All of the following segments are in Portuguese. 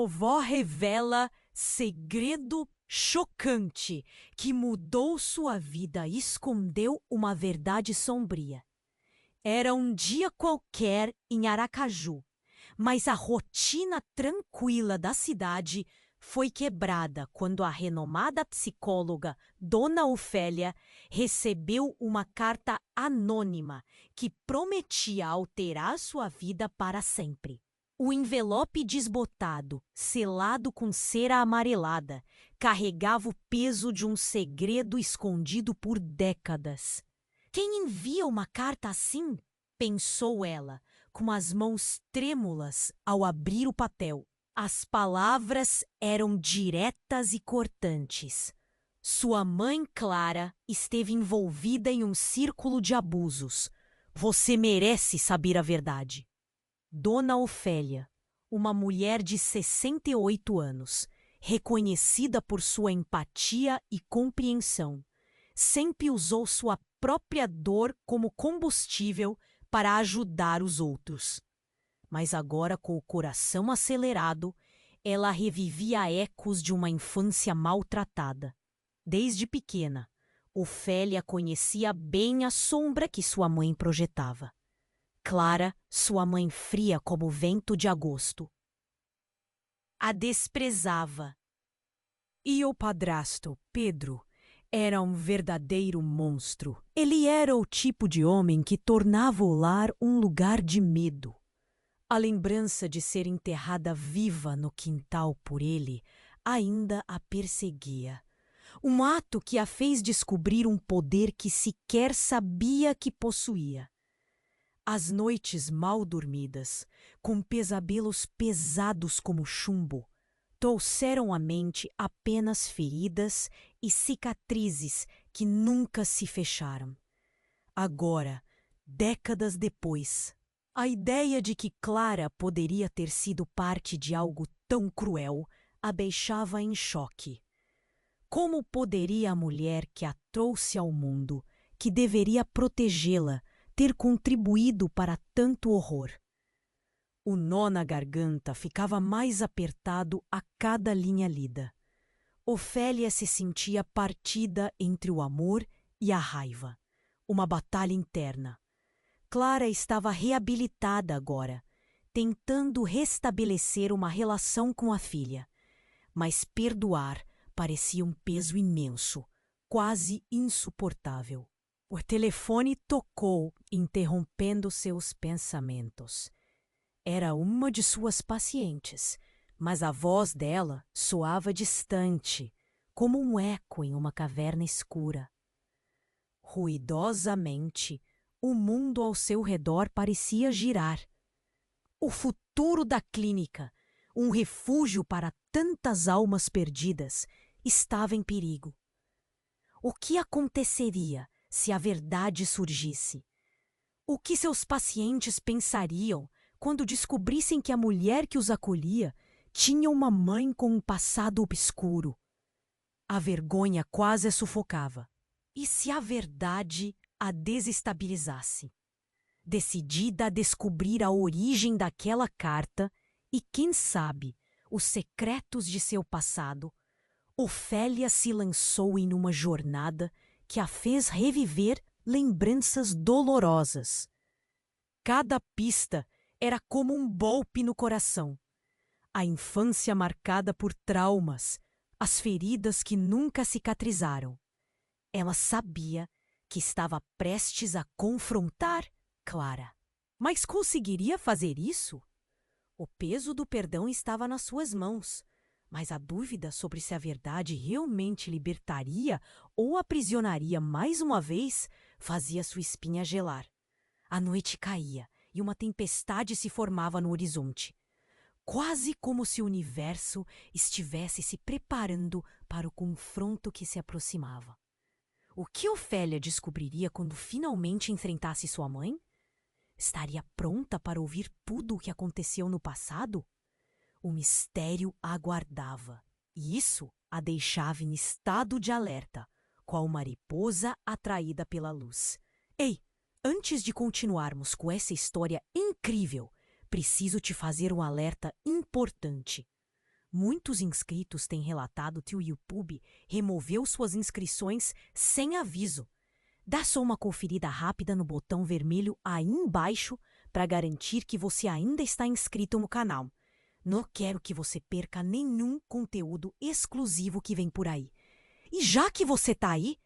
vovó revela segredo chocante que mudou sua vida e escondeu uma verdade sombria. Era um dia qualquer em Aracaju, mas a rotina tranquila da cidade foi quebrada quando a renomada psicóloga Dona Ofélia recebeu uma carta anônima que prometia alterar sua vida para sempre. O envelope desbotado, selado com cera amarelada, carregava o peso de um segredo escondido por décadas. Quem envia uma carta assim? Pensou ela, com as mãos trêmulas ao abrir o papel. As palavras eram diretas e cortantes. Sua mãe Clara esteve envolvida em um círculo de abusos. Você merece saber a verdade. Dona Ofélia, uma mulher de 68 anos, reconhecida por sua empatia e compreensão, sempre usou sua própria dor como combustível para ajudar os outros. Mas agora, com o coração acelerado, ela revivia ecos de uma infância maltratada. Desde pequena, Ofélia conhecia bem a sombra que sua mãe projetava. Clara, sua mãe fria como o vento de agosto, a desprezava. E o padrasto, Pedro, era um verdadeiro monstro. Ele era o tipo de homem que tornava o lar um lugar de medo. A lembrança de ser enterrada viva no quintal por ele ainda a perseguia. Um ato que a fez descobrir um poder que sequer sabia que possuía. As noites mal dormidas, com pesadelos pesados como chumbo, trouxeram à mente apenas feridas e cicatrizes que nunca se fecharam. Agora, décadas depois, a ideia de que Clara poderia ter sido parte de algo tão cruel a deixava em choque. Como poderia a mulher que a trouxe ao mundo, que deveria protegê-la, ter contribuído para tanto horror? O nó na garganta ficava mais apertado a cada linha lida. Ofélia se sentia partida entre o amor e a raiva. Uma batalha interna. Clara estava reabilitada agora, tentando restabelecer uma relação com a filha. Mas perdoar parecia um peso imenso, quase insuportável. O telefone tocou, interrompendo seus pensamentos. Era uma de suas pacientes, mas a voz dela soava distante, como um eco em uma caverna escura. Ruidosamente, o mundo ao seu redor parecia girar. O futuro da clínica, um refúgio para tantas almas perdidas, estava em perigo. O que aconteceria se a verdade surgisse? O que seus pacientes pensariam quando descobrissem que a mulher que os acolhia tinha uma mãe com um passado obscuro? A vergonha quase a sufocava. E se a verdade a desestabilizasse? Decidida a descobrir a origem daquela carta e, quem sabe, os secretos de seu passado, Ofélia se lançou em uma jornada que a fez reviver lembranças dolorosas. Cada pista era como um golpe no coração. A infância marcada por traumas, as feridas que nunca cicatrizaram. Ela sabia que estava prestes a confrontar Clara. Mas conseguiria fazer isso? O peso do perdão estava nas suas mãos, mas a dúvida sobre se a verdade realmente libertaria ou aprisionaria mais uma vez fazia sua espinha gelar. A noite caía e uma tempestade se formava no horizonte, quase como se o universo estivesse se preparando para o confronto que se aproximava. O que Ofélia descobriria quando finalmente enfrentasse sua mãe? Estaria pronta para ouvir tudo o que aconteceu no passado? O mistério a aguardava, e isso a deixava em estado de alerta, qual mariposa atraída pela luz. Ei, antes de continuarmos com essa história incrível, preciso te fazer um alerta importante. Muitos inscritos têm relatado que o YouTube removeu suas inscrições sem aviso. Dá só uma conferida rápida no botão vermelho aí embaixo para garantir que você ainda está inscrito no canal. Não quero que você perca nenhum conteúdo exclusivo que vem por aí. E já que você tá aí,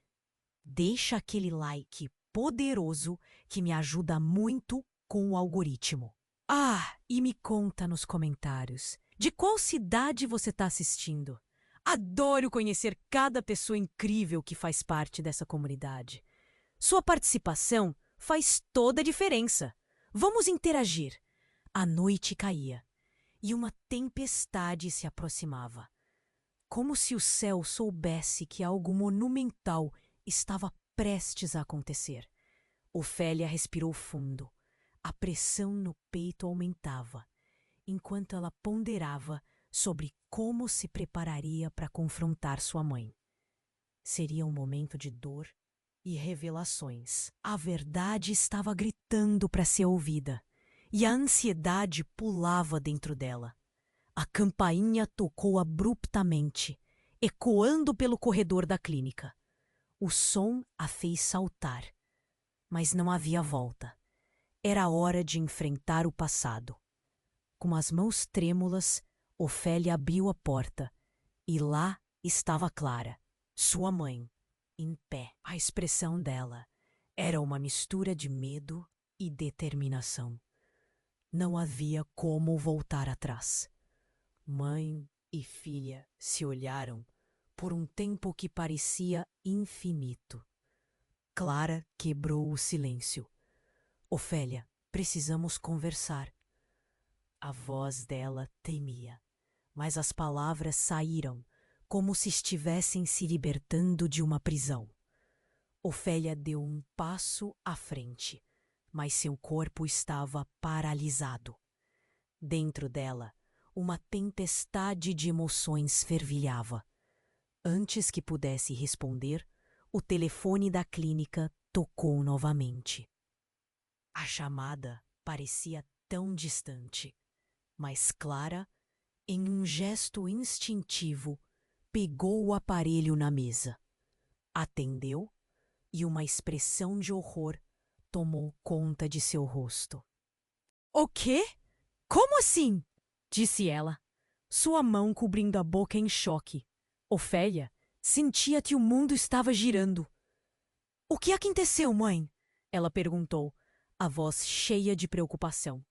deixa aquele like poderoso que me ajuda muito com o algoritmo. Ah, e me conta nos comentários de qual cidade você está assistindo. Adoro conhecer cada pessoa incrível que faz parte dessa comunidade. Sua participação faz toda a diferença. Vamos interagir. A noite caía e uma tempestade se aproximava. Como se o céu soubesse que algo monumental estava prestes a acontecer. Ofélia respirou fundo. A pressão no peito aumentava, enquanto ela ponderava sobre como se prepararia para confrontar sua mãe. Seria um momento de dor e revelações. A verdade estava gritando para ser ouvida, e a ansiedade pulava dentro dela. A campainha tocou abruptamente, ecoando pelo corredor da clínica. O som a fez saltar, mas não havia volta. Era hora de enfrentar o passado. Com as mãos trêmulas, Ofélia abriu a porta, e lá estava Clara, sua mãe, em pé. A expressão dela era uma mistura de medo e determinação. Não havia como voltar atrás. Mãe e filha se olharam por um tempo que parecia infinito. Clara quebrou o silêncio. Ofélia, precisamos conversar. A voz dela temia, mas as palavras saíram como se estivessem se libertando de uma prisão. Ofélia deu um passo à frente, mas seu corpo estava paralisado. Dentro dela, uma tempestade de emoções fervilhava. Antes que pudesse responder, o telefone da clínica tocou novamente. A chamada parecia tão distante, mas Clara, em um gesto instintivo, pegou o aparelho na mesa. Atendeu e uma expressão de horror tomou conta de seu rosto. O quê? Como assim? Disse ela, sua mão cobrindo a boca em choque. Ofélia sentia que o mundo estava girando. O que aconteceu, mãe? Ela perguntou, a voz cheia de preocupação.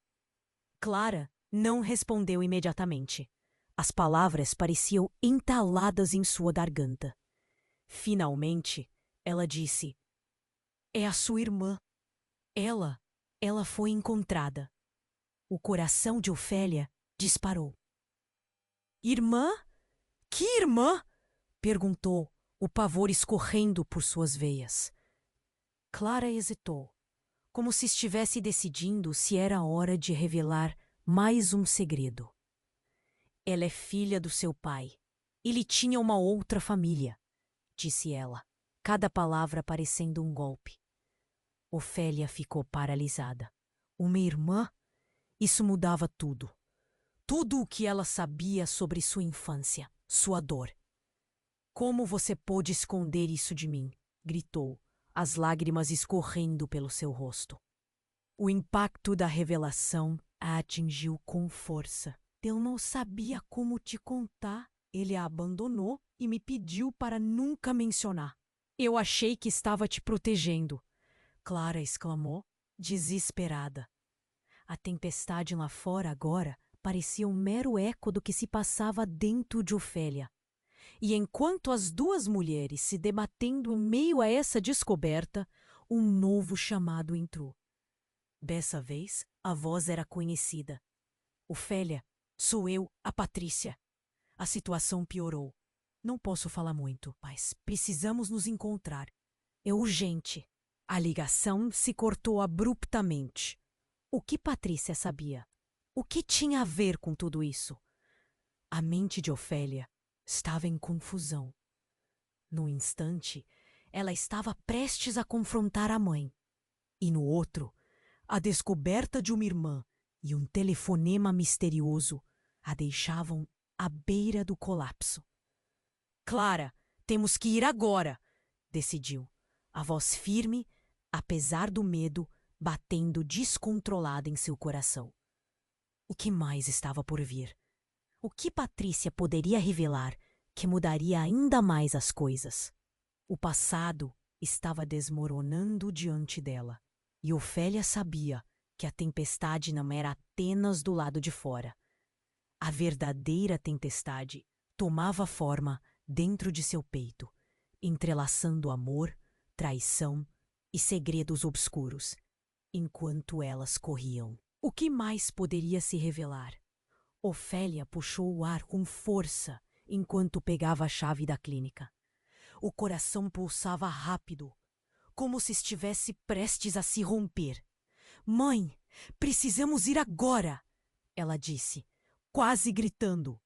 Clara não respondeu imediatamente. As palavras pareciam entaladas em sua garganta. Finalmente, ela disse: É a sua irmã. Ela foi encontrada. O coração de Ofélia disparou. Irmã? Que irmã? Perguntou, o pavor escorrendo por suas veias. Clara hesitou, como se estivesse decidindo se era hora de revelar mais um segredo. Ela é filha do seu pai. Ele tinha uma outra família, disse ela, cada palavra parecendo um golpe. Ofélia ficou paralisada. Uma irmã? Isso mudava tudo. Tudo o que ela sabia sobre sua infância, sua dor. Como você pôde esconder isso de mim? Gritou, as lágrimas escorrendo pelo seu rosto. O impacto da revelação a atingiu com força. Eu não sabia como te contar. Ele a abandonou e me pediu para nunca mencionar. Eu achei que estava te protegendo. Clara exclamou, desesperada. A tempestade lá fora agora parecia um mero eco do que se passava dentro de Ofélia. E enquanto as duas mulheres se debatendo em meio a essa descoberta, um novo chamado entrou. Dessa vez, a voz era conhecida. Ofélia, sou eu, a Patrícia. A situação piorou. Não posso falar muito, mas precisamos nos encontrar. É urgente. A ligação se cortou abruptamente. O que Patrícia sabia? O que tinha a ver com tudo isso? A mente de Ofélia estava em confusão. Num instante, ela estava prestes a confrontar a mãe. E no outro, a descoberta de uma irmã e um telefonema misterioso a deixavam à beira do colapso. Clara, temos que ir agora, decidiu, a voz firme, apesar do medo, batendo descontrolada em seu coração. O que mais estava por vir? O que Patrícia poderia revelar que mudaria ainda mais as coisas? O passado estava desmoronando diante dela, e Ofélia sabia que a tempestade não era apenas do lado de fora. A verdadeira tempestade tomava forma dentro de seu peito, entrelaçando amor, traição e segredos obscuros, enquanto elas corriam. O que mais poderia se revelar? Ofélia puxou o ar com força enquanto pegava a chave da clínica. O coração pulsava rápido, como se estivesse prestes a se romper. Mãe, precisamos ir agora, ela disse, quase gritando.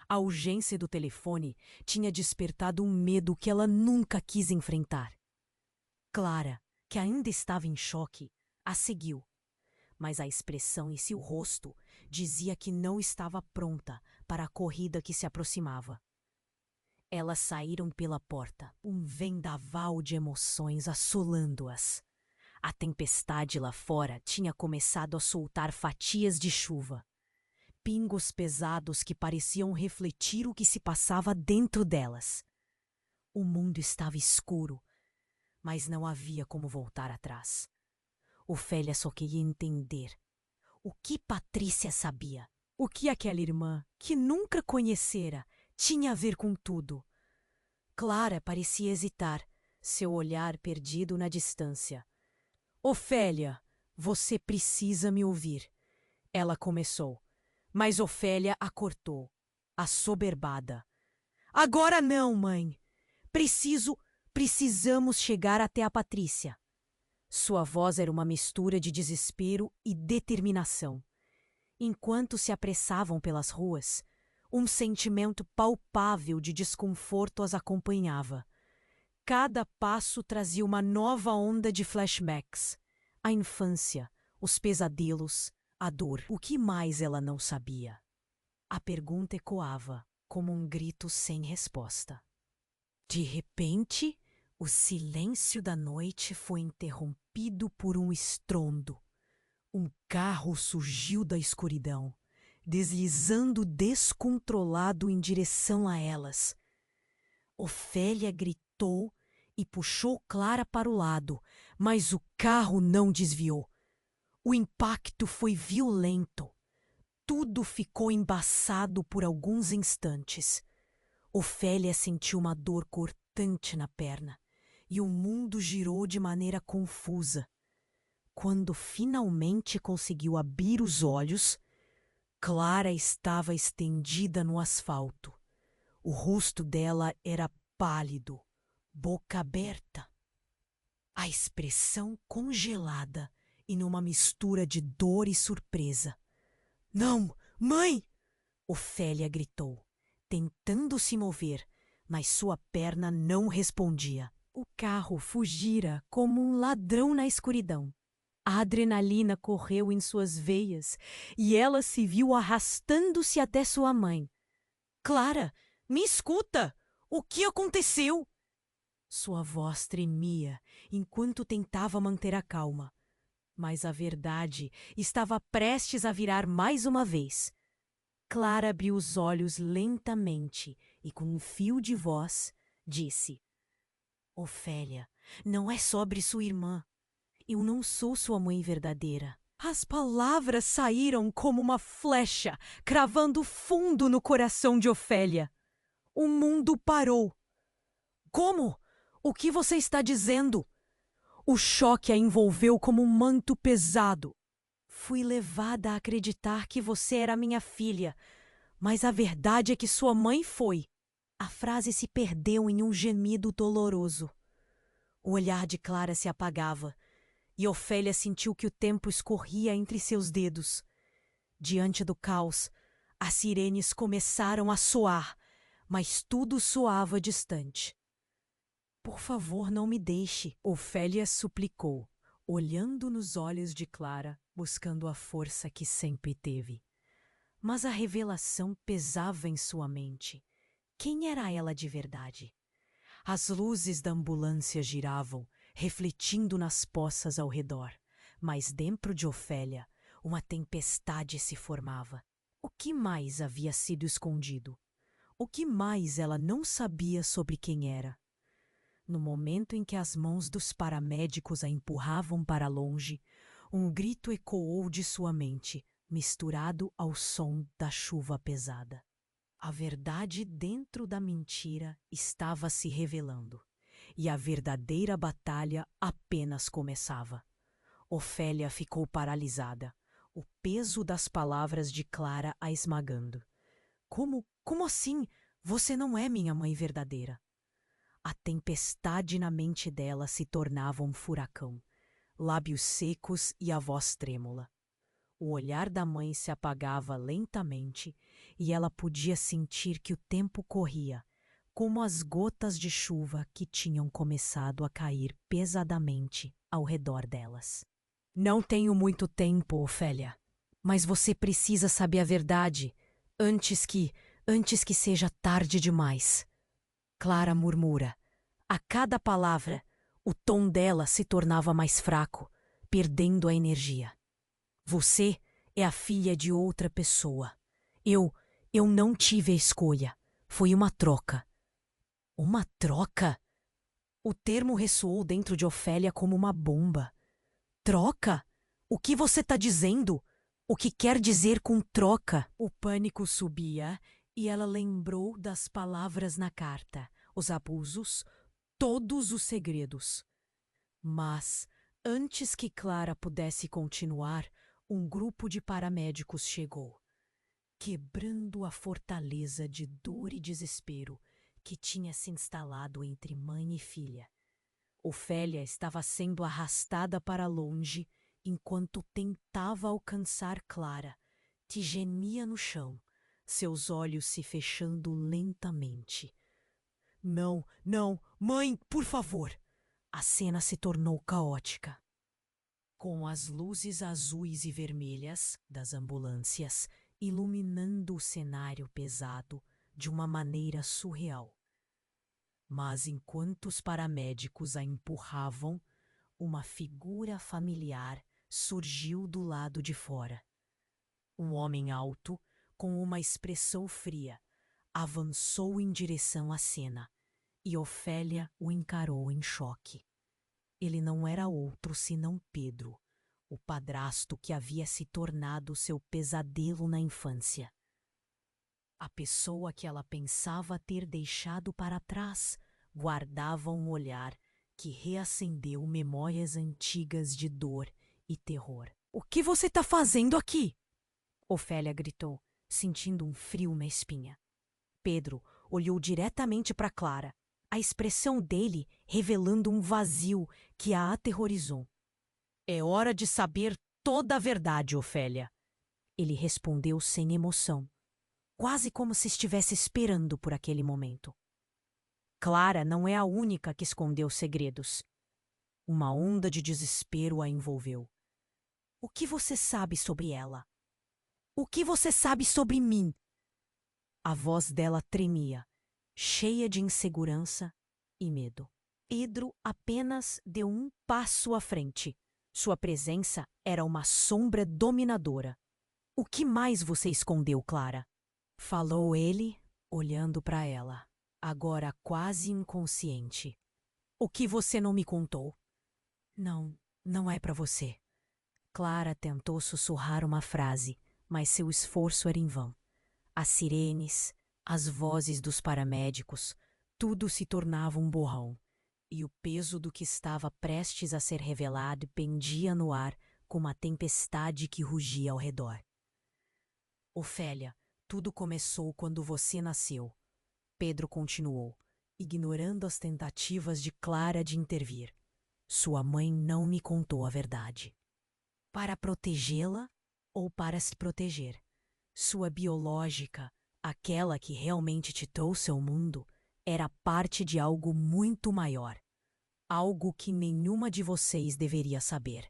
A urgência do telefone tinha despertado um medo que ela nunca quis enfrentar. Clara, que ainda estava em choque, a seguiu, mas a expressão em seu rosto dizia que não estava pronta para a corrida que se aproximava. Elas saíram pela porta, um vendaval de emoções assolando-as. A tempestade lá fora tinha começado a soltar fatias de chuva. Pingos pesados que pareciam refletir o que se passava dentro delas. O mundo estava escuro, mas não havia como voltar atrás. Ofélia só queria entender o que Patrícia sabia. O que aquela irmã, que nunca conhecera, tinha a ver com tudo. Clara parecia hesitar, seu olhar perdido na distância. Ofélia, você precisa me ouvir. Ela começou, mas Ofélia a cortou, assoberbada. Agora não, mãe. Precisamos chegar até a Patrícia. Sua voz era uma mistura de desespero e determinação. Enquanto se apressavam pelas ruas, um sentimento palpável de desconforto as acompanhava. Cada passo trazia uma nova onda de flashbacks. A infância, os pesadelos, a dor. O que mais ela não sabia? A pergunta ecoava como um grito sem resposta. De repente, o silêncio da noite foi interrompido por um estrondo. Um carro surgiu da escuridão, deslizando descontrolado em direção a elas. Ofélia gritou e puxou Clara para o lado, mas o carro não desviou. O impacto foi violento. Tudo ficou embaçado por alguns instantes. Ofélia sentiu uma dor cortante na perna e o mundo girou de maneira confusa. Quando finalmente conseguiu abrir os olhos, Clara estava estendida no asfalto. O rosto dela era pálido, boca aberta. A expressão congelada e numa mistura de dor e surpresa. Não, mãe! Ofélia gritou, tentando se mover, mas sua perna não respondia. O carro fugira como um ladrão na escuridão. A adrenalina correu em suas veias e ela se viu arrastando-se até sua mãe. Clara, me escuta! O que aconteceu? Sua voz tremia enquanto tentava manter a calma. Mas a verdade estava prestes a virar mais uma vez. Clara abriu os olhos lentamente e, com um fio de voz, disse: Ofélia, não é sobre sua irmã. Eu não sou sua mãe verdadeira. As palavras saíram como uma flecha, cravando fundo no coração de Ofélia. O mundo parou. Como? O que você está dizendo? O choque a envolveu como um manto pesado. Fui levada a acreditar que você era minha filha, mas a verdade é que sua mãe foi. A frase se perdeu em um gemido doloroso. O olhar de Clara se apagava e Ofélia sentiu que o tempo escorria entre seus dedos. Diante do caos, as sirenes começaram a soar, mas tudo soava distante. Por favor, não me deixe, Ofélia suplicou, olhando nos olhos de Clara, buscando a força que sempre teve. Mas a revelação pesava em sua mente. Quem era ela de verdade? As luzes da ambulância giravam, refletindo nas poças ao redor, mas dentro de Ofélia, uma tempestade se formava. O que mais havia sido escondido? O que mais ela não sabia sobre quem era? No momento em que as mãos dos paramédicos a empurravam para longe, um grito ecoou de sua mente, misturado ao som da chuva pesada. A verdade dentro da mentira estava se revelando, e a verdadeira batalha apenas começava. Ofélia ficou paralisada, o peso das palavras de Clara a esmagando. Como assim? Você não é minha mãe verdadeira. A tempestade na mente dela se tornava um furacão, lábios secos e a voz trêmula. O olhar da mãe se apagava lentamente e ela podia sentir que o tempo corria, como as gotas de chuva que tinham começado a cair pesadamente ao redor delas. Não tenho muito tempo, Ofélia, mas você precisa saber a verdade antes que seja tarde demais. Clara murmura. A cada palavra, o tom dela se tornava mais fraco, perdendo a energia. Você é a filha de outra pessoa. Eu não tive a escolha. Foi uma troca. Uma troca? O termo ressoou dentro de Ofélia como uma bomba. Troca? O que você está dizendo? O que quer dizer com troca? O pânico subia e ela lembrou das palavras na carta, os abusos, todos os segredos. Mas, antes que Clara pudesse continuar, um grupo de paramédicos chegou, quebrando a fortaleza de dor e desespero que tinha se instalado entre mãe e filha. Ofélia estava sendo arrastada para longe enquanto tentava alcançar Clara, que gemia no chão, seus olhos se fechando lentamente. Não, não, mãe, por favor! A cena se tornou caótica. Com as luzes azuis e vermelhas das ambulâncias iluminando o cenário pesado de uma maneira surreal. Mas enquanto os paramédicos a empurravam, uma figura familiar surgiu do lado de fora. Um homem alto, com uma expressão fria, avançou em direção à cena e Ofélia o encarou em choque. Ele não era outro senão Pedro, o padrasto que havia se tornado seu pesadelo na infância. A pessoa que ela pensava ter deixado para trás guardava um olhar que reacendeu memórias antigas de dor e terror. O que você está fazendo aqui? Ofélia gritou, sentindo um frio na espinha. Pedro olhou diretamente para Clara, a expressão dele revelando um vazio que a aterrorizou. É hora de saber toda a verdade, Ofélia. Ele respondeu sem emoção, quase como se estivesse esperando por aquele momento. Clara não é a única que escondeu segredos. Uma onda de desespero a envolveu. O que você sabe sobre ela? O que você sabe sobre mim? A voz dela tremia, cheia de insegurança e medo. Pedro apenas deu um passo à frente. Sua presença era uma sombra dominadora. O que mais você escondeu, Clara? Falou ele, olhando para ela, agora quase inconsciente. O que você não me contou? Não é para você. Clara tentou sussurrar uma frase, mas seu esforço era em vão. As sirenes, as vozes dos paramédicos, tudo se tornava um borrão, e o peso do que estava prestes a ser revelado pendia no ar como uma tempestade que rugia ao redor. Ofélia, tudo começou quando você nasceu. Pedro continuou, ignorando as tentativas de Clara de intervir. Sua mãe não me contou a verdade. Para protegê-la ou para se proteger? Sua biológica, aquela que realmente te trouxe ao mundo, era parte de algo muito maior. Algo que nenhuma de vocês deveria saber.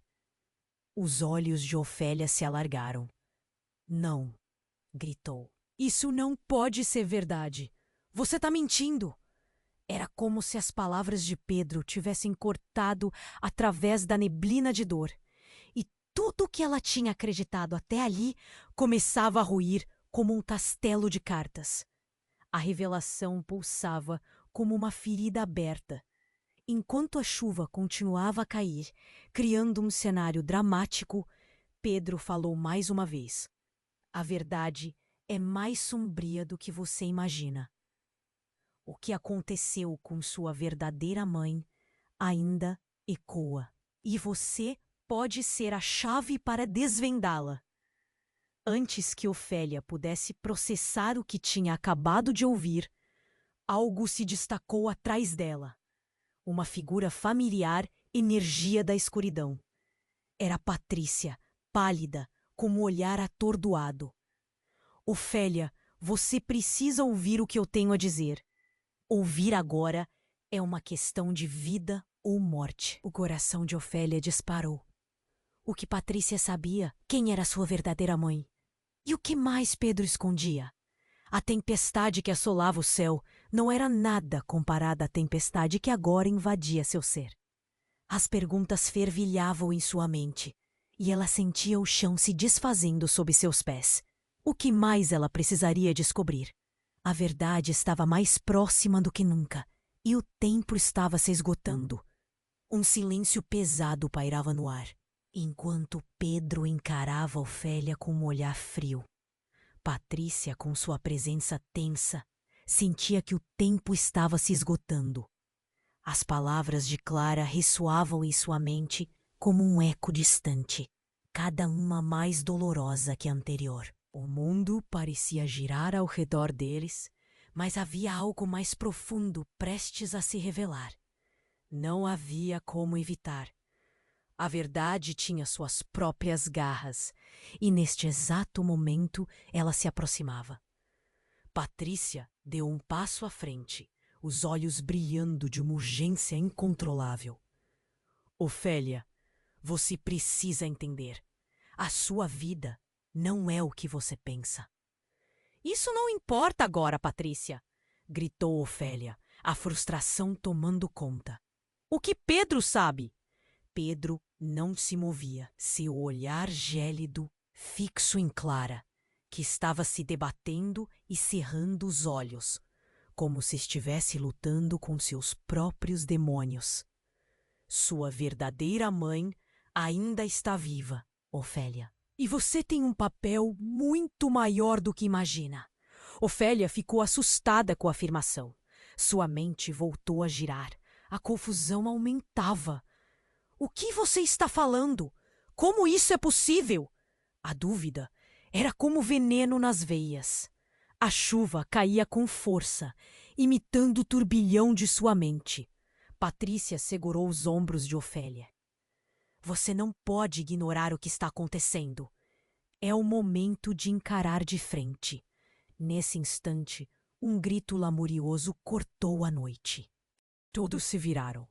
Os olhos de Ofélia se alargaram. Não, gritou. Isso não pode ser verdade. Você está mentindo. Era como se as palavras de Pedro tivessem cortado através da neblina de dor. E tudo que ela tinha acreditado até ali começava a ruir como um castelo de cartas. A revelação pulsava como uma ferida aberta. Enquanto a chuva continuava a cair, criando um cenário dramático, Pedro falou mais uma vez. A verdade é mais sombria do que você imagina. O que aconteceu com sua verdadeira mãe ainda ecoa, e você pode ser a chave para desvendá-la. Antes que Ofélia pudesse processar o que tinha acabado de ouvir, algo se destacou atrás dela. Uma figura familiar emergia da escuridão. Era Patrícia, pálida, com um olhar atordoado. Ofélia, você precisa ouvir o que eu tenho a dizer. Ouvir agora é uma questão de vida ou morte. O coração de Ofélia disparou. O que Patrícia sabia? Quem era sua verdadeira mãe? E o que mais Pedro escondia? A tempestade que assolava o céu não era nada comparada à tempestade que agora invadia seu ser. As perguntas fervilhavam em sua mente, e ela sentia o chão se desfazendo sob seus pés. O que mais ela precisaria descobrir? A verdade estava mais próxima do que nunca, e o tempo estava se esgotando. Um silêncio pesado pairava no ar, enquanto Pedro encarava Ofélia com um olhar frio. Patrícia, com sua presença tensa, sentia que o tempo estava se esgotando. As palavras de Clara ressoavam em sua mente como um eco distante, cada uma mais dolorosa que a anterior. O mundo parecia girar ao redor deles, mas havia algo mais profundo prestes a se revelar. Não havia como evitar. A verdade tinha suas próprias garras, e neste exato momento ela se aproximava. Patrícia deu um passo à frente, os olhos brilhando de uma urgência incontrolável. Ofélia, você precisa entender. A sua vida não é o que você pensa. Isso não importa agora, Patrícia, gritou Ofélia, a frustração tomando conta. O que Pedro sabe? Pedro não se movia, seu olhar gélido, fixo em Clara, que estava se debatendo e cerrando os olhos, como se estivesse lutando com seus próprios demônios. Sua verdadeira mãe ainda está viva, Ofélia. E você tem um papel muito maior do que imagina. Ofélia ficou assustada com a afirmação. Sua mente voltou a girar. A confusão aumentava. O que você está falando? Como isso é possível? A dúvida era como veneno nas veias. A chuva caía com força, imitando o turbilhão de sua mente. Patrícia segurou os ombros de Ofélia. Você não pode ignorar o que está acontecendo. É o momento de encarar de frente. Nesse instante, um grito lamurioso cortou a noite. Todos se viraram.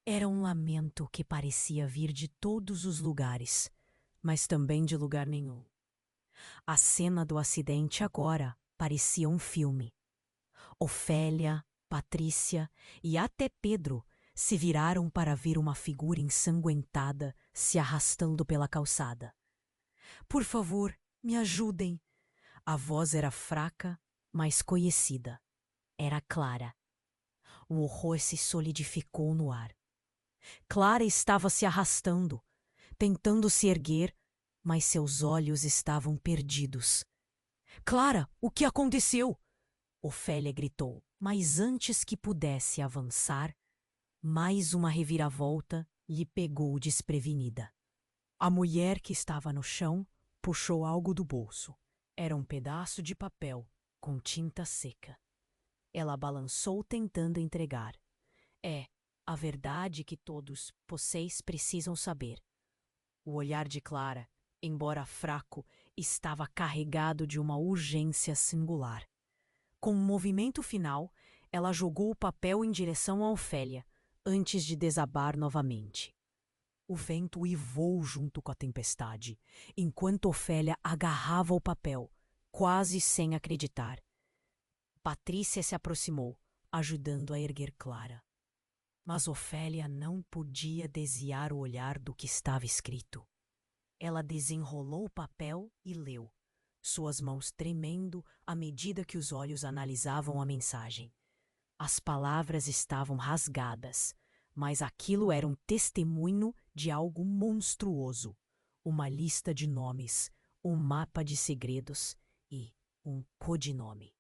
Era um lamento que parecia vir de todos os lugares, mas também de lugar nenhum. A cena do acidente agora parecia um filme. Ofélia, Patrícia e até Pedro se viraram para ver uma figura ensanguentada se arrastando pela calçada. Por favor, me ajudem. A voz era fraca, mas conhecida. Era Clara. O horror se solidificou no ar. Clara estava se arrastando, tentando se erguer, mas seus olhos estavam perdidos. Clara, o que aconteceu? Ofélia gritou, mas antes que pudesse avançar, mais uma reviravolta lhe pegou desprevenida. A mulher que estava no chão puxou algo do bolso. Era um pedaço de papel com tinta seca. Ela balançou tentando entregar. É a verdade que todos vocês precisam saber. O olhar de Clara, embora fraco, estava carregado de uma urgência singular. Com um movimento final, ela jogou o papel em direção a Ofélia, antes de desabar novamente. O vento uivou junto com a tempestade, enquanto Ofélia agarrava o papel, quase sem acreditar. Patrícia se aproximou, ajudando a erguer Clara. Mas Ofélia não podia desviar o olhar do que estava escrito. Ela desenrolou o papel e leu, suas mãos tremendo à medida que os olhos analisavam a mensagem. As palavras estavam rasgadas, mas aquilo era um testemunho de algo monstruoso. Uma lista de nomes, um mapa de segredos e um codinome.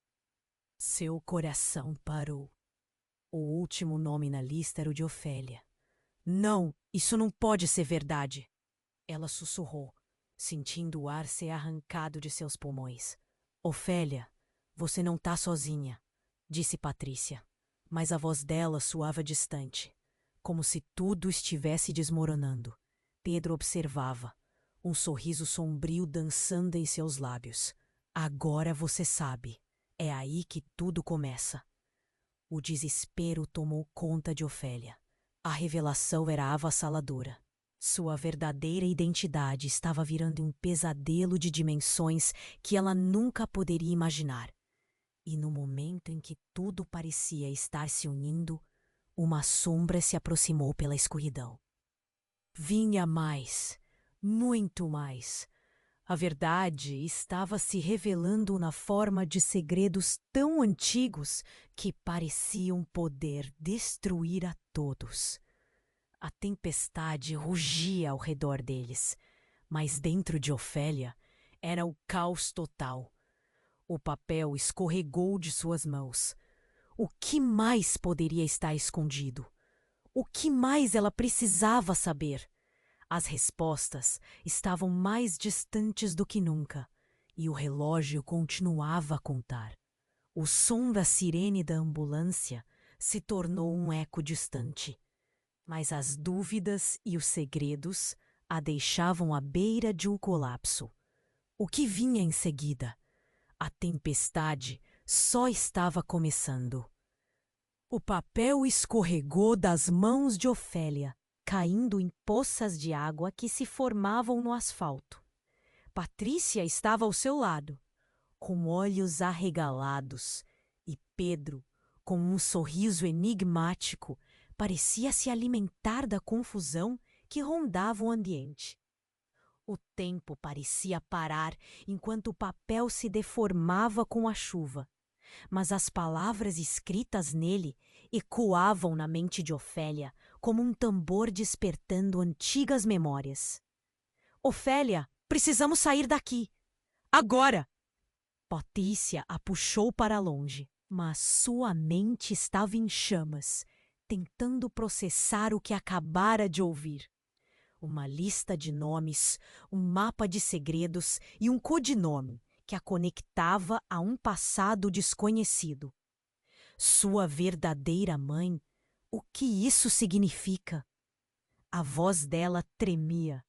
Seu coração parou. O último nome na lista era o de Ofélia. Não, isso não pode ser verdade. Ela sussurrou, sentindo o ar ser arrancado de seus pulmões. Ofélia, você não tá sozinha, disse Patrícia, mas a voz dela soava distante, como se tudo estivesse desmoronando. Pedro observava, um sorriso sombrio dançando em seus lábios. Agora você sabe, é aí que tudo começa. O desespero tomou conta de Ofélia. A revelação era avassaladora. Sua verdadeira identidade estava virando um pesadelo de dimensões que ela nunca poderia imaginar. E no momento em que tudo parecia estar se unindo, uma sombra se aproximou pela escuridão. Vinha mais, muito mais. A verdade estava se revelando na forma de segredos tão antigos que pareciam poder destruir a todos. A tempestade rugia ao redor deles, mas dentro de Ofélia era o caos total. O papel escorregou de suas mãos. O que mais poderia estar escondido? O que mais ela precisava saber? As respostas estavam mais distantes do que nunca, e o relógio continuava a contar. O som da sirene da ambulância se tornou um eco distante, mas as dúvidas e os segredos a deixavam à beira de um colapso. O que vinha em seguida? A tempestade só estava começando. O papel escorregou das mãos de Ofélia, caindo em poças de água que se formavam no asfalto. Patrícia estava ao seu lado, com olhos arregalados, e Pedro, com um sorriso enigmático, parecia se alimentar da confusão que rondava o ambiente. O tempo parecia parar enquanto o papel se deformava com a chuva, mas as palavras escritas nele ecoavam na mente de Ofélia como um tambor despertando antigas memórias. Ofélia, precisamos sair daqui! Agora! Patrícia a puxou para longe, mas sua mente estava em chamas, tentando processar o que acabara de ouvir. Uma lista de nomes, um mapa de segredos e um codinome que a conectava a um passado desconhecido. Sua verdadeira mãe? O que isso significa? A voz dela tremia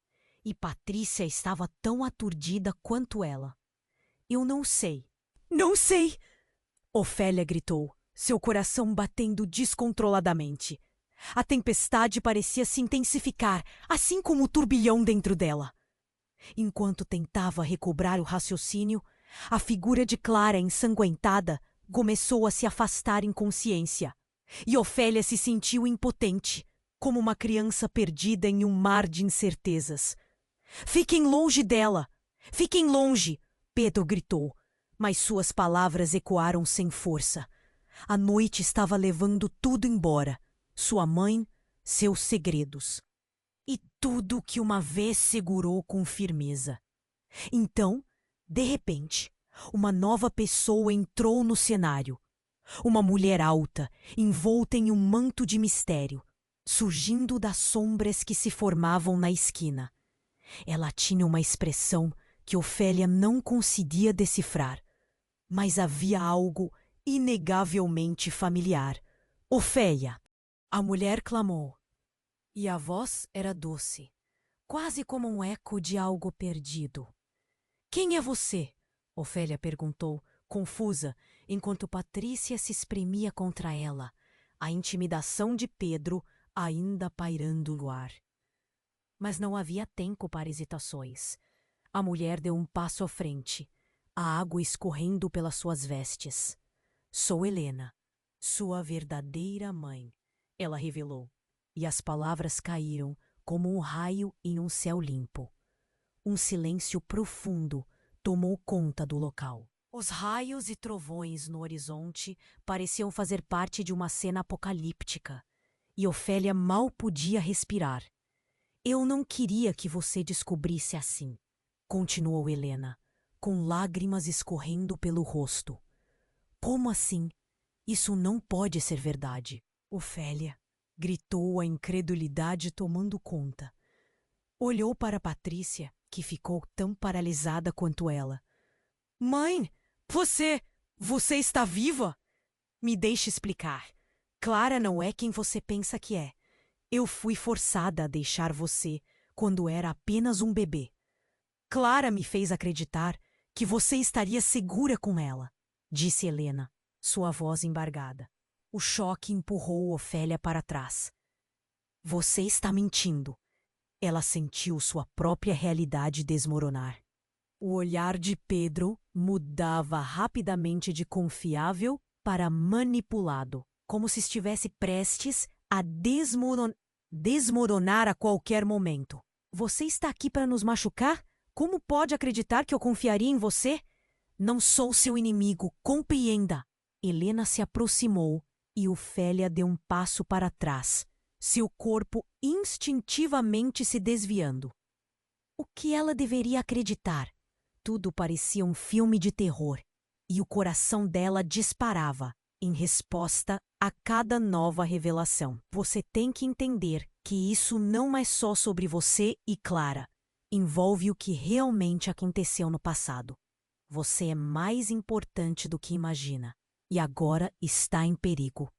e Patrícia estava tão aturdida quanto ela. Eu não sei. Não sei! Ofélia gritou, seu coração batendo descontroladamente. A tempestade parecia se intensificar, assim como o turbilhão dentro dela. Enquanto tentava recobrar o raciocínio, a figura de Clara ensanguentada começou a se afastar em consciência, e Ofélia se sentiu impotente, como uma criança perdida em um mar de incertezas. Fiquem longe dela! Fiquem longe! Pedro gritou, mas suas palavras ecoaram sem força. A noite estava levando tudo embora. Sua mãe, seus segredos. E tudo que uma vez segurou com firmeza. Então, de repente, uma nova pessoa entrou no cenário. Uma mulher alta, envolta em um manto de mistério, surgindo das sombras que se formavam na esquina. Ela tinha uma expressão que Ofélia não conseguia decifrar, mas havia algo inegavelmente familiar. Ofélia! A mulher clamou, e a voz era doce, quase como um eco de algo perdido. Quem é você? Ofélia perguntou, confusa, enquanto Patrícia se espremia contra ela, a intimidação de Pedro ainda pairando no ar. Mas não havia tempo para hesitações. A mulher deu um passo à frente. a água escorrendo pelas suas vestes. Sou Helena, sua verdadeira mãe, ela revelou, e as palavras caíram como um raio em um céu limpo. Um silêncio profundo tomou conta do local. Os raios e trovões no horizonte pareciam fazer parte de uma cena apocalíptica, e Ofélia mal podia respirar. Eu não queria que você descobrisse assim, continuou Helena, com lágrimas escorrendo pelo rosto. Como assim? Isso não pode ser verdade. Ofélia, gritou a incredulidade tomando conta. Olhou para Patrícia, que ficou tão paralisada quanto ela. Mãe, você está viva? Me deixe explicar. Clara não é quem você pensa que é. Eu fui forçada a deixar você quando era apenas um bebê. Clara me fez acreditar que você estaria segura com ela, disse Helena, sua voz embargada. O choque empurrou Ofélia para trás. Você está mentindo. Ela sentiu sua própria realidade desmoronar. O olhar de Pedro mudava rapidamente de confiável para manipulado, como se estivesse prestes a desmoronar a qualquer momento. Você está aqui para nos machucar? Como pode acreditar que eu confiaria em você? Não sou seu inimigo, compreenda. Helena se aproximou e Ofélia deu um passo para trás, seu corpo instintivamente se desviando. O que ela deveria acreditar? Tudo parecia um filme de terror, e o coração dela disparava em resposta a cada nova revelação. Você tem que entender que isso não é só sobre você e Clara. Envolve o que realmente aconteceu no passado. Você é mais importante do que imagina, e agora está em perigo.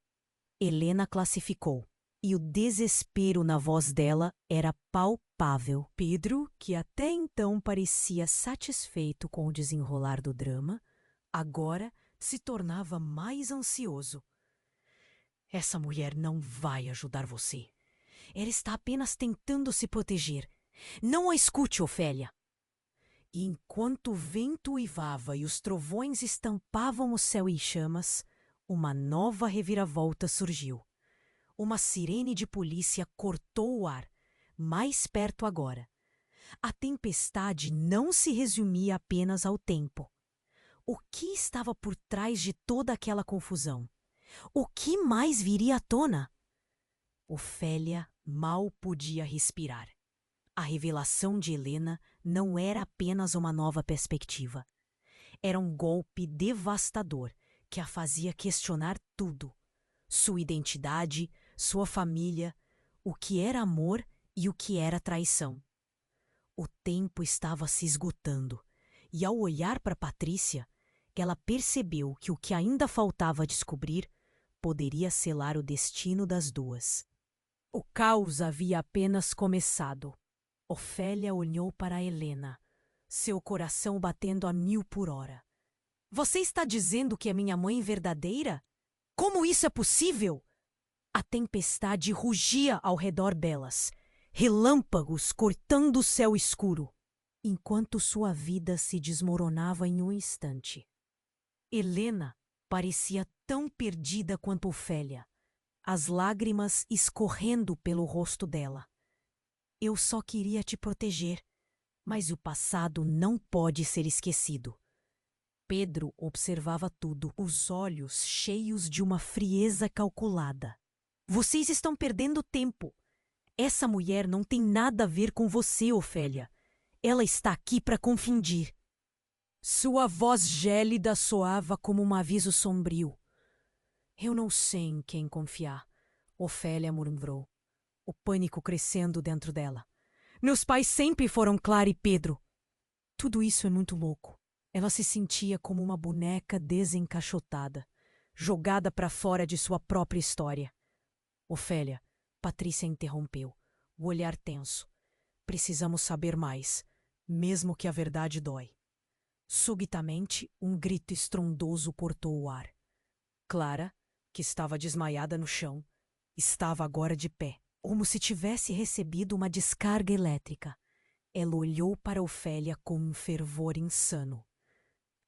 Helena classificou, e o desespero na voz dela era palpável. Pedro, que até então parecia satisfeito com o desenrolar do drama, agora se tornava mais ansioso. Essa mulher não vai ajudar você. Ela está apenas tentando se proteger. Não a escute, Ofélia. E enquanto o vento uivava e os trovões estampavam o céu em chamas, uma nova reviravolta surgiu. Uma sirene de polícia cortou o ar, mais perto agora. A tempestade não se resumia apenas ao tempo. O que estava por trás de toda aquela confusão? O que mais viria à tona? Ofélia mal podia respirar. A revelação de Helena não era apenas uma nova perspectiva. Era um golpe devastador que a fazia questionar tudo. Sua identidade, sua família, o que era amor e o que era traição. O tempo estava se esgotando, e ao olhar para Patrícia, ela percebeu que o que ainda faltava descobrir poderia selar o destino das duas. O caos havia apenas começado. Ofélia olhou para Helena, seu coração batendo a 1000 por hora. Você está dizendo que é minha mãe verdadeira? Como isso é possível? A tempestade rugia ao redor delas, relâmpagos cortando o céu escuro, enquanto sua vida se desmoronava em um instante. Helena parecia tão perdida quanto Ofélia, as lágrimas escorrendo pelo rosto dela. Eu só queria te proteger, mas o passado não pode ser esquecido. Pedro observava tudo, os olhos cheios de uma frieza calculada. Vocês estão perdendo tempo. Essa mulher não tem nada a ver com você, Ofélia. Ela está aqui para confundir. Sua voz gélida soava como um aviso sombrio. Eu não sei em quem confiar, Ofélia murmurou, o pânico crescendo dentro dela. Meus pais sempre foram Clara e Pedro. Tudo isso é muito louco. Ela se sentia como uma boneca desencaixotada, jogada para fora de sua própria história. Ofélia, Patrícia interrompeu, o olhar tenso. Precisamos saber mais, mesmo que a verdade dói. Subitamente, um grito estrondoso cortou o ar. Clara, que estava desmaiada no chão, estava agora de pé, como se tivesse recebido uma descarga elétrica. Ela olhou para Ofélia com um fervor insano.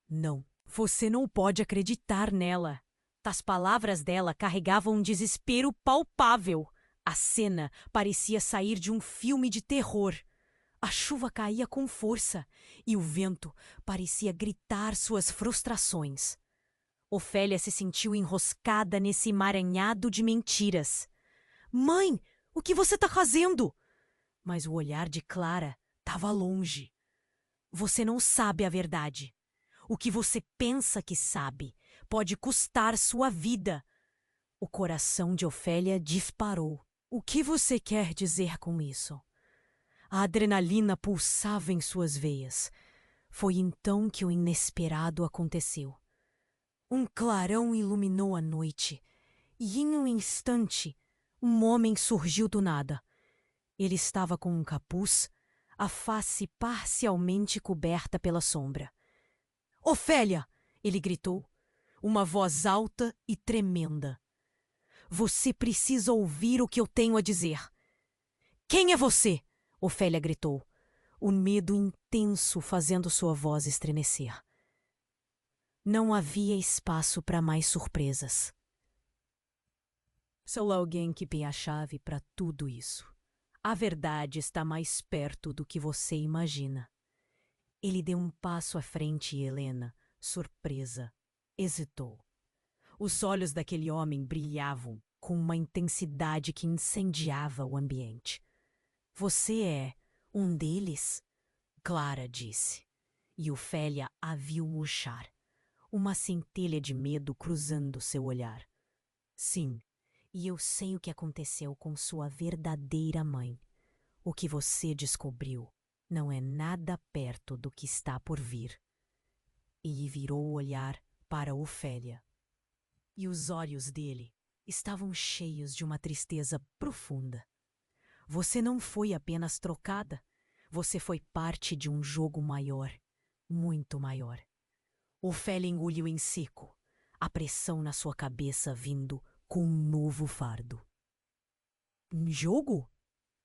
Não, você não pode acreditar nela. As palavras dela carregavam um desespero palpável. A cena parecia sair de um filme de terror. A chuva caía com força e o vento parecia gritar suas frustrações. Ofélia se sentiu enroscada nesse emaranhado de mentiras. Mãe, o que você está fazendo? Mas o olhar de Clara estava longe. Você não sabe a verdade. O que você pensa que sabe pode custar sua vida. O coração de Ofélia disparou. O que você quer dizer com isso? A adrenalina pulsava em suas veias. Foi então que o inesperado aconteceu. Um clarão iluminou a noite, e em um instante, um homem surgiu do nada. Ele estava com um capuz, a face parcialmente coberta pela sombra. Ofélia! Ele gritou, uma voz alta e tremenda. Você precisa ouvir o que eu tenho a dizer. Quem é você? Ofélia gritou, o medo intenso fazendo sua voz estremecer. Não havia espaço para mais surpresas. Sou alguém que tem a chave para tudo isso. A verdade está mais perto do que você imagina. Ele deu um passo à frente e Helena, surpresa, hesitou. Os olhos daquele homem brilhavam com uma intensidade que incendiava o ambiente. Você é um deles? Clara disse. E Ofélia a viu murchar, uma centelha de medo cruzando seu olhar. Sim, e eu sei o que aconteceu com sua verdadeira mãe. O que você descobriu não é nada perto do que está por vir. E virou o olhar para Ofélia. E os olhos dele estavam cheios de uma tristeza profunda. Você não foi apenas trocada, você foi parte de um jogo maior, muito maior. Ofélia engoliu em seco, a pressão na sua cabeça vindo com um novo fardo. Um jogo?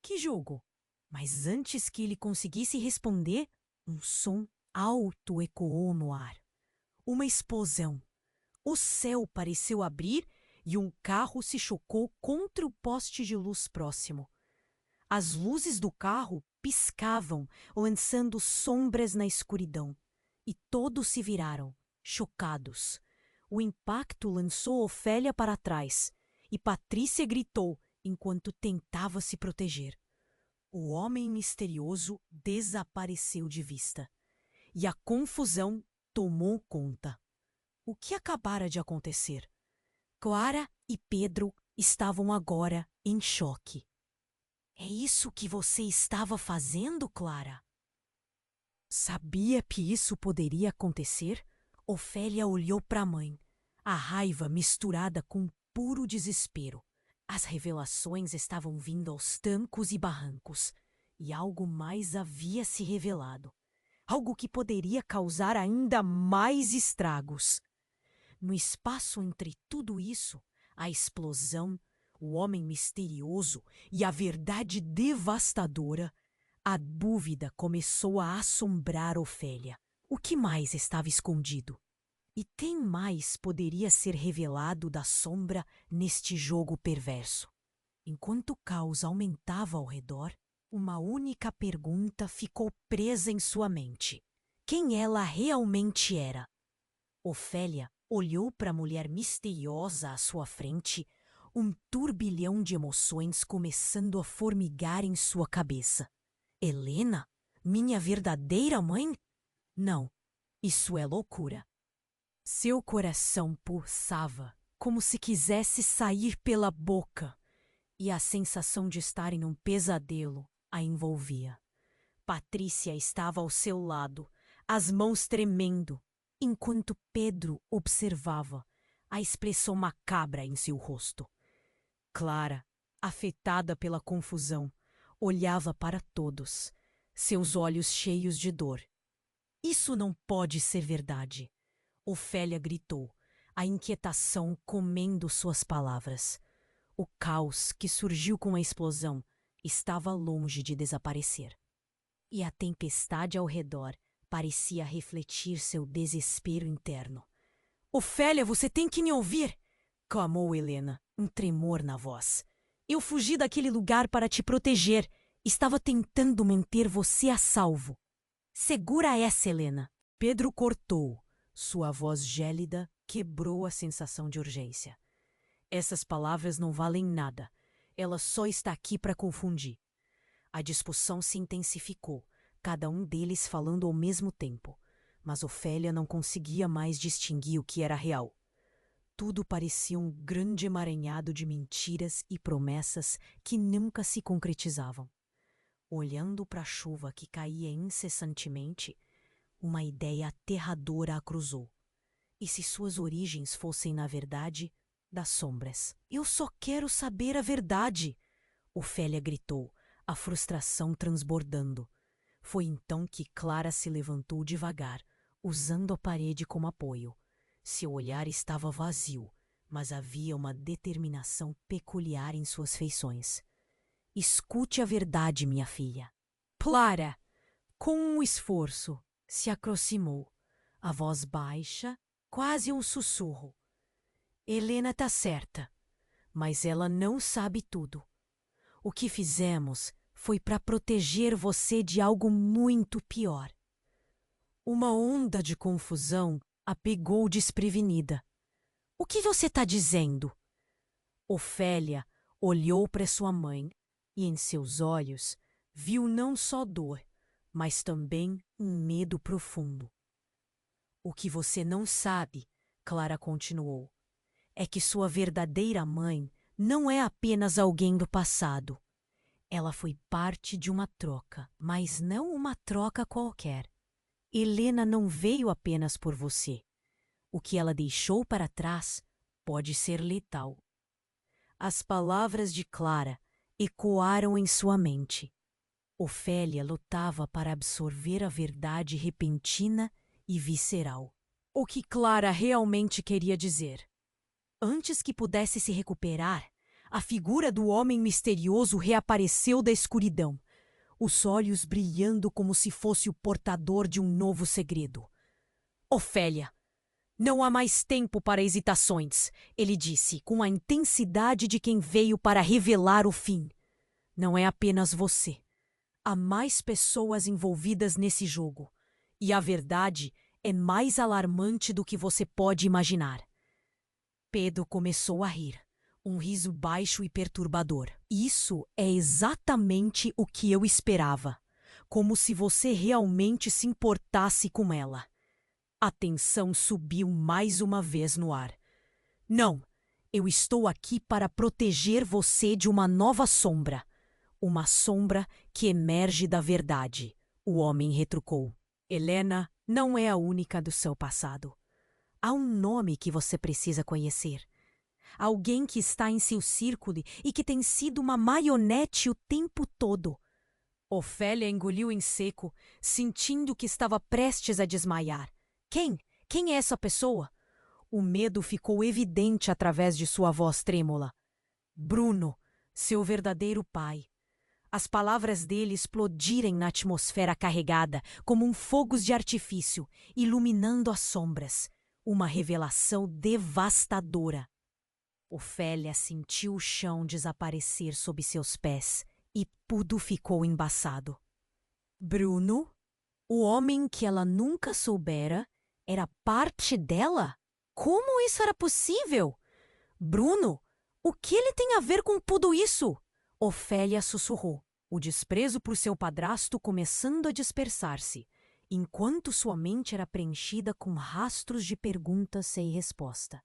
Que jogo? Mas antes que ele conseguisse responder, um som alto ecoou no ar. Uma explosão. O céu pareceu abrir e um carro se chocou contra o poste de luz próximo. As luzes do carro piscavam, lançando sombras na escuridão. E todos se viraram, chocados. O impacto lançou Ofélia para trás, e Patrícia gritou enquanto tentava se proteger. O homem misterioso desapareceu de vista, e a confusão tomou conta. O que acabara de acontecer? Clara e Pedro estavam agora em choque. É isso que você estava fazendo, Clara? Sabia que isso poderia acontecer? Ofélia olhou para a mãe, a raiva misturada com puro desespero. As revelações estavam vindo aos trancos e barrancos, e algo mais havia se revelado. Algo que poderia causar ainda mais estragos. No espaço entre tudo isso, a explosão, o homem misterioso e a verdade devastadora, a dúvida começou a assombrar Ofélia. O que mais estava escondido? E quem mais poderia ser revelado da sombra neste jogo perverso? Enquanto o caos aumentava ao redor, uma única pergunta ficou presa em sua mente. Quem ela realmente era? Ofélia olhou para a mulher misteriosa à sua frente, um turbilhão de emoções começando a formigar em sua cabeça. Helena? Minha verdadeira mãe? Não, isso é loucura. Seu coração pulsava, como se quisesse sair pela boca, e a sensação de estar em um pesadelo a envolvia. Patrícia estava ao seu lado, as mãos tremendo, enquanto Pedro observava, a expressão macabra em seu rosto. Clara, afetada pela confusão, olhava para todos, seus olhos cheios de dor. Isso não pode ser verdade. Ofélia gritou, a inquietação comendo suas palavras. O caos que surgiu com a explosão estava longe de desaparecer. E a tempestade ao redor parecia refletir seu desespero interno. Ofélia, você tem que me ouvir! Clamou Helena, um tremor na voz. Eu fugi daquele lugar para te proteger. Estava tentando manter você a salvo. Segura essa, Helena. Pedro cortou. Sua voz gélida quebrou a sensação de urgência. Essas palavras não valem nada. Ela só está aqui para confundir. A discussão se intensificou, cada um deles falando ao mesmo tempo. Mas Ofélia não conseguia mais distinguir o que era real. Tudo parecia um grande emaranhado de mentiras e promessas que nunca se concretizavam. Olhando para a chuva que caía incessantemente, uma ideia aterradora a cruzou. E se suas origens fossem, na verdade, das sombras? Eu só quero saber a verdade! Ofélia gritou, a frustração transbordando. Foi então que Clara se levantou devagar, usando a parede como apoio. Seu olhar estava vazio, mas havia uma determinação peculiar em suas feições. Escute a verdade, minha filha. Clara, com um esforço, se aproximou, a voz baixa, quase um sussurro. Helena está certa, mas ela não sabe tudo. O que fizemos foi para proteger você de algo muito pior. Uma onda de confusão a pegou desprevenida. O que você está dizendo? Ofélia olhou para sua mãe e em seus olhos viu não só dor, mas também um medo profundo. O que você não sabe, Clara continuou, é que sua verdadeira mãe não é apenas alguém do passado. Ela foi parte de uma troca, mas não uma troca qualquer. Helena não veio apenas por você. O que ela deixou para trás pode ser letal. As palavras de Clara ecoaram em sua mente. Ofélia lutava para absorver a verdade repentina e visceral. O que Clara realmente queria dizer. Antes que pudesse se recuperar, a figura do homem misterioso reapareceu da escuridão, os olhos brilhando como se fosse o portador de um novo segredo. Ofélia, não há mais tempo para hesitações, ele disse, com a intensidade de quem veio para revelar o fim. Não é apenas você. Há mais pessoas envolvidas nesse jogo, e a verdade é mais alarmante do que você pode imaginar. Pedro começou a rir. Um riso baixo e perturbador. Isso é exatamente o que eu esperava. Como se você realmente se importasse com ela. A tensão subiu mais uma vez no ar. Não, eu estou aqui para proteger você de uma nova sombra. Uma sombra que emerge da verdade, o homem retrucou. Helena não é a única do seu passado. Há um nome que você precisa conhecer. Alguém que está em seu círculo e que tem sido uma marionete o tempo todo. Ofélia engoliu em seco, sentindo que estava prestes a desmaiar. Quem? Quem é essa pessoa? O medo ficou evidente através de sua voz trêmula. Bruno, seu verdadeiro pai. As palavras dele explodirem na atmosfera carregada, como um fogos de artifício, iluminando as sombras. Uma revelação devastadora. Ofélia sentiu o chão desaparecer sob seus pés e tudo ficou embaçado. Bruno, o homem que ela nunca soubera, era parte dela? Como isso era possível? Bruno, o que ele tem a ver com tudo isso? Ofélia sussurrou, o desprezo por seu padrasto começando a dispersar-se, enquanto sua mente era preenchida com rastros de perguntas sem resposta.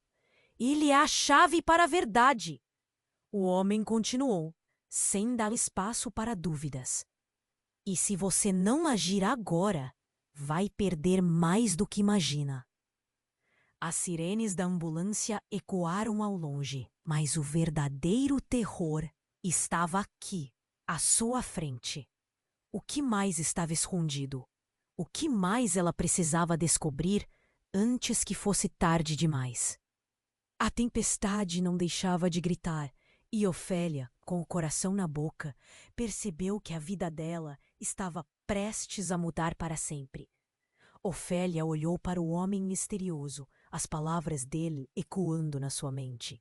Ele é a chave para a verdade. O homem continuou, sem dar espaço para dúvidas. E se você não agir agora, vai perder mais do que imagina. As sirenes da ambulância ecoaram ao longe, mas o verdadeiro terror estava aqui, à sua frente. O que mais estava escondido? O que mais ela precisava descobrir antes que fosse tarde demais? A tempestade não deixava de gritar, e Ofélia, com o coração na boca, percebeu que a vida dela estava prestes a mudar para sempre. Ofélia olhou para o homem misterioso, as palavras dele ecoando na sua mente.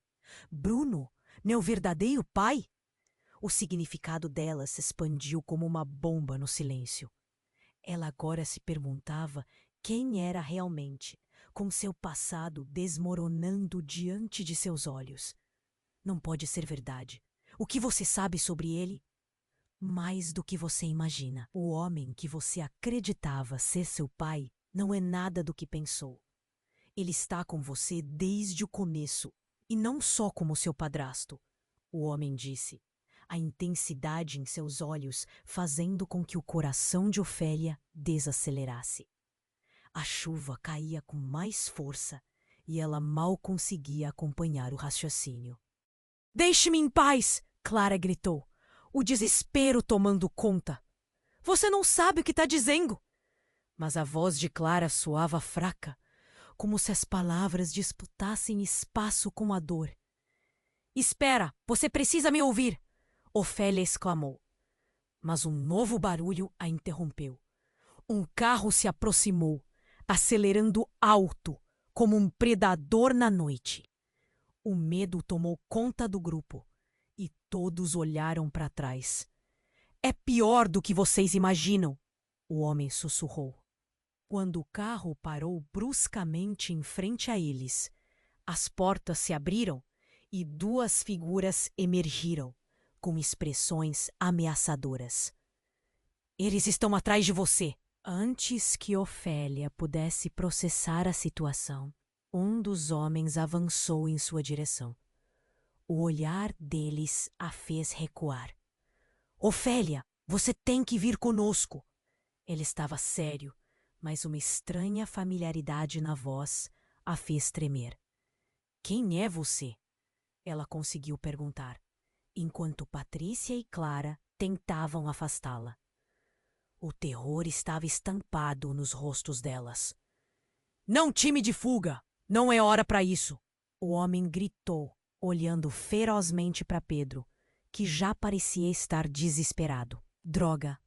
Bruno, meu verdadeiro pai? O significado dela se expandiu como uma bomba no silêncio. Ela agora se perguntava quem era realmente, com seu passado desmoronando diante de seus olhos. Não pode ser verdade. O que você sabe sobre ele? Mais do que você imagina. O homem que você acreditava ser seu pai não é nada do que pensou. Ele está com você desde o começo, e não só como seu padrasto. O homem disse, a intensidade em seus olhos fazendo com que o coração de Ofélia desacelerasse. A chuva caía com mais força e ela mal conseguia acompanhar o raciocínio. Deixe-me em paz! Clara gritou, o desespero tomando conta. Você não sabe o que está dizendo! Mas a voz de Clara soava fraca, como se as palavras disputassem espaço com a dor. Espera, você precisa me ouvir! Ofélia exclamou. Mas um novo barulho a interrompeu. Um carro se aproximou, acelerando alto, como um predador na noite. O medo tomou conta do grupo e todos olharam para trás. É pior do que vocês imaginam, o homem sussurrou. Quando o carro parou bruscamente em frente a eles, as portas se abriram e duas figuras emergiram, com expressões ameaçadoras. Eles estão atrás de você! Antes que Ofélia pudesse processar a situação, um dos homens avançou em sua direção. O olhar deles a fez recuar. Ofélia, você tem que vir conosco! Ele estava sério, mas uma estranha familiaridade na voz a fez tremer. Quem é você? Ela conseguiu perguntar, enquanto Patrícia e Clara tentavam afastá-la. O terror estava estampado nos rostos delas. Não time de fuga! Não é hora para isso! O homem gritou, olhando ferozmente para Pedro, que já parecia estar desesperado. Droga!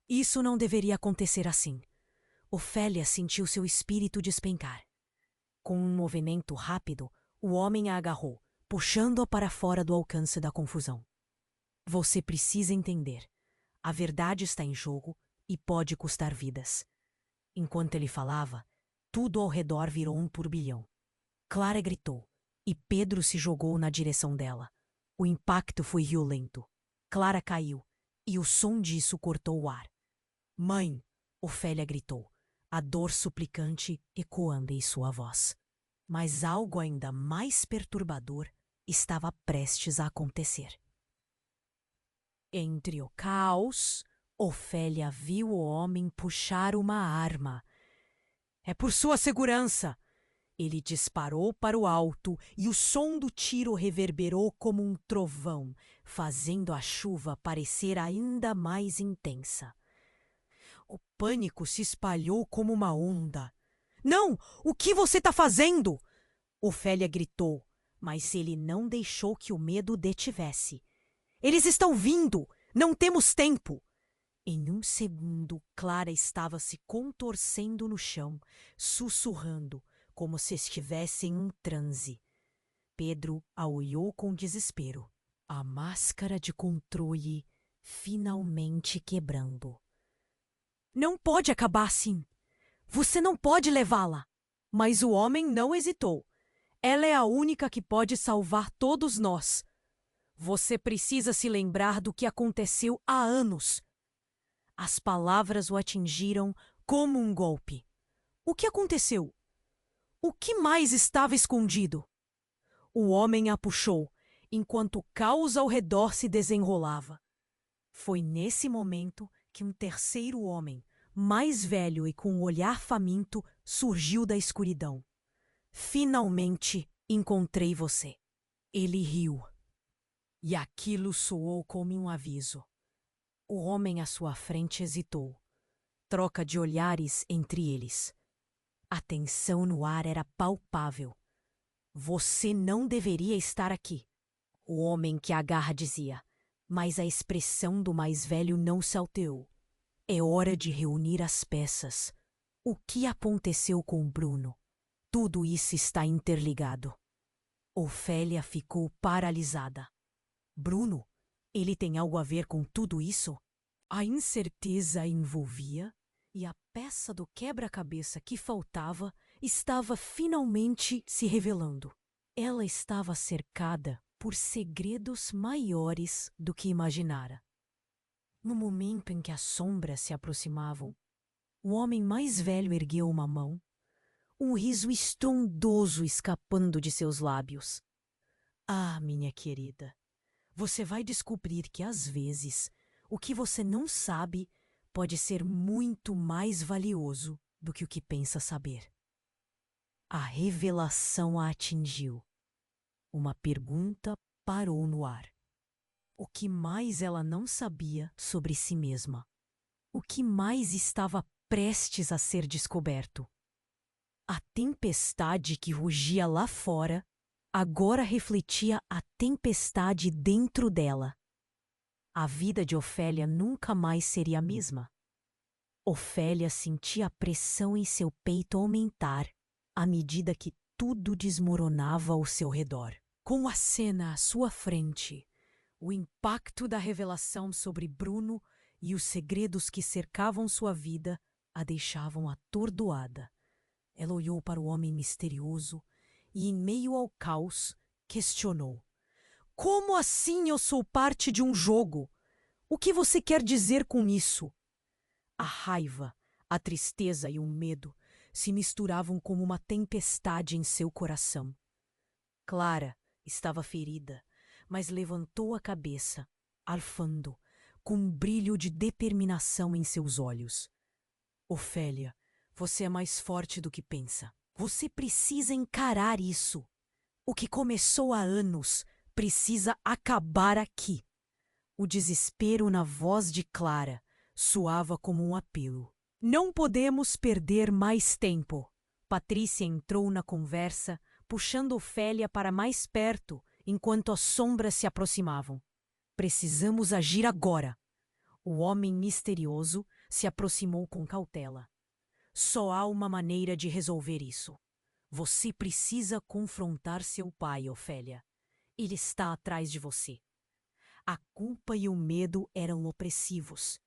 Isso não deveria acontecer assim. Ofélia sentiu seu espírito despencar. Com um movimento rápido, o homem a agarrou, puxando-a para fora do alcance da confusão. Você precisa entender. A verdade está em jogo e pode custar vidas. Enquanto ele falava, tudo ao redor virou um turbilhão. Clara gritou, e Pedro se jogou na direção dela. O impacto foi violento. Clara caiu, e o som disso cortou o ar. Mãe! Ofélia gritou, a dor suplicante ecoando em sua voz. Mas algo ainda mais perturbador estava prestes a acontecer. Entre o caos, Ofélia viu o homem puxar uma arma. É por sua segurança! Ele disparou para o alto e o som do tiro reverberou como um trovão, fazendo a chuva parecer ainda mais intensa. O pânico se espalhou como uma onda. Não! O que você está fazendo? Ofélia gritou, mas ele não deixou que o medo o detivesse. Eles estão vindo! Não temos tempo! Em um segundo, Clara estava se contorcendo no chão, sussurrando, como se estivesse em um transe. Pedro a olhou com desespero, a máscara de controle finalmente quebrando. Não pode acabar assim! Você não pode levá-la! Mas o homem não hesitou. Ela é a única que pode salvar todos nós. Você precisa se lembrar do que aconteceu há anos. As palavras o atingiram como um golpe. O que aconteceu? O que mais estava escondido? O homem a puxou, enquanto o caos ao redor se desenrolava. Foi nesse momento que um terceiro homem, mais velho e com um olhar faminto, surgiu da escuridão. Finalmente encontrei você. Ele riu. E aquilo soou como um aviso. O homem à sua frente hesitou. Troca de olhares entre eles. A tensão no ar era palpável. Você não deveria estar aqui, o homem que agarra dizia, mas a expressão do mais velho não se alterou. É hora de reunir as peças. O que aconteceu com Bruno? Tudo isso está interligado. Ofélia ficou paralisada. Bruno, ele tem algo a ver com tudo isso? A incerteza a envolvia e a peça do quebra-cabeça que faltava estava finalmente se revelando. Ela estava cercada por segredos maiores do que imaginara. No momento em que as sombras se aproximavam, o homem mais velho ergueu uma mão, um riso estrondoso escapando de seus lábios. Ah, minha querida, você vai descobrir que às vezes o que você não sabe pode ser muito mais valioso do que o que pensa saber. A revelação a atingiu. Uma pergunta parou no ar. O que mais ela não sabia sobre si mesma? O que mais estava prestes a ser descoberto? A tempestade que rugia lá fora agora refletia a tempestade dentro dela. A vida de Ofélia nunca mais seria a mesma. Ofélia sentia a pressão em seu peito aumentar à medida que tudo desmoronava ao seu redor. Com a cena à sua frente, o impacto da revelação sobre Bruno e os segredos que cercavam sua vida a deixavam atordoada. Ela olhou para o homem misterioso e, em meio ao caos, questionou. Como assim eu sou parte de um jogo? O que você quer dizer com isso? A raiva, a tristeza e o medo se misturavam como uma tempestade em seu coração. Clara estava ferida, mas levantou a cabeça, arfando, com um brilho de determinação em seus olhos. Ofélia, você é mais forte do que pensa. Você precisa encarar isso. O que começou há anos precisa acabar aqui. O desespero na voz de Clara soava como um apelo. Não podemos perder mais tempo. Patrícia entrou na conversa, puxando Ofélia para mais perto enquanto as sombras se aproximavam. Precisamos agir agora. O homem misterioso se aproximou com cautela. Só há uma maneira de resolver isso. Você precisa confrontar seu pai, Ofélia. Ele está atrás de você. A culpa e o medo eram opressivos.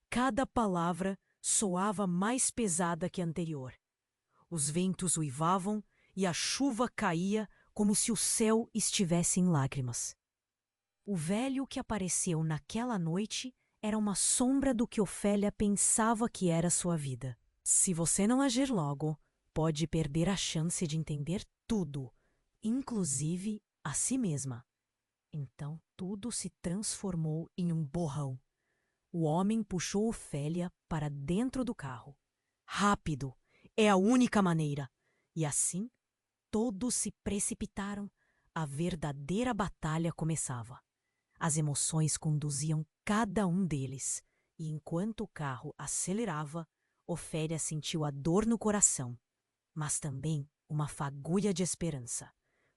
Cada palavra soava mais pesada que a anterior. Os ventos uivavam e a chuva caía como se o céu estivesse em lágrimas. O velho que apareceu naquela noite era uma sombra do que Ofélia pensava que era sua vida. Se você não agir logo, pode perder a chance de entender tudo, inclusive a si mesma. Então tudo se transformou em um borrão. O homem puxou Ofélia para dentro do carro. Rápido! É a única maneira! E assim, todos se precipitaram. A verdadeira batalha começava. As emoções conduziam cada um deles, e enquanto o carro acelerava, Ofélia sentiu a dor no coração, mas também uma fagulha de esperança,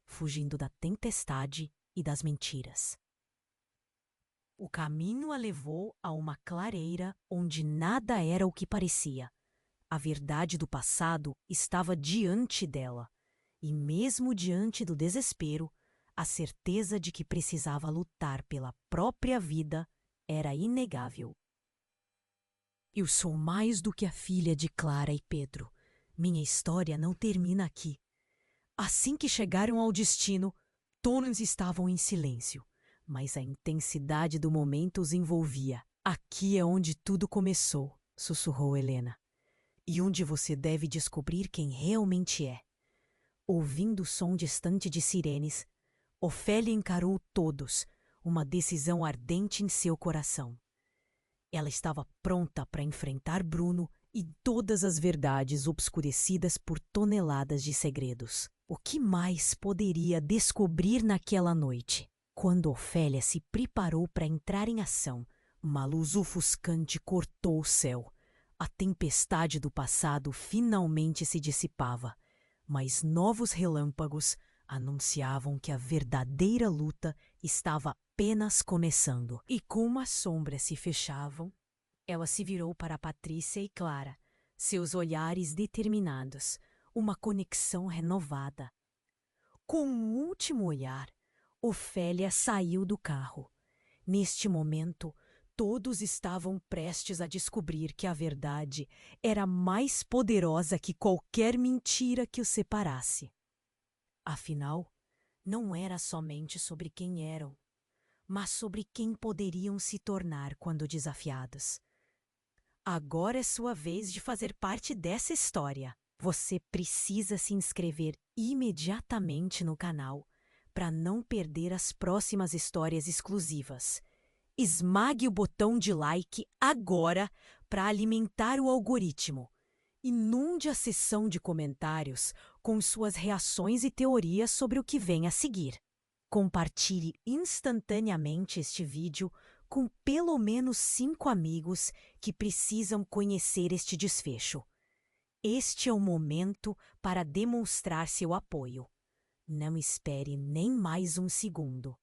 fugindo da tempestade e das mentiras. O caminho a levou a uma clareira onde nada era o que parecia. A verdade do passado estava diante dela, e mesmo diante do desespero, a certeza de que precisava lutar pela própria vida era inegável. Eu sou mais do que a filha de Clara e Pedro. Minha história não termina aqui. Assim que chegaram ao destino, todos estavam em silêncio, mas a intensidade do momento os envolvia. Aqui é onde tudo começou, sussurrou Helena, e onde você deve descobrir quem realmente é. Ouvindo o som distante de sirenes, Ofélia encarou todos, uma decisão ardente em seu coração. Ela estava pronta para enfrentar Bruno e todas as verdades obscurecidas por toneladas de segredos. O que mais poderia descobrir naquela noite? Quando Ofélia se preparou para entrar em ação, uma luz ofuscante cortou o céu. A tempestade do passado finalmente se dissipava, mas novos relâmpagos anunciavam que a verdadeira luta estava apenas começando. E como as sombras se fechavam, Ela se virou para Patrícia e Clara, seus olhares determinados, uma conexão renovada. Com um último olhar, Ofélia saiu do carro. Neste momento, todos estavam prestes a descobrir que a verdade era mais poderosa que qualquer mentira que os separasse. Afinal, não era somente sobre quem eram, mas sobre quem poderiam se tornar quando desafiados. Agora é sua vez de fazer parte dessa história. Você precisa se inscrever imediatamente no canal para não perder as próximas histórias exclusivas. Esmague o botão de like agora para alimentar o algoritmo. Inunde a seção de comentários com suas reações e teorias sobre o que vem a seguir. Compartilhe instantaneamente este vídeo com pelo menos 5 amigos que precisam conhecer este desfecho. Este é o momento para demonstrar seu apoio. Não espere nem mais um segundo.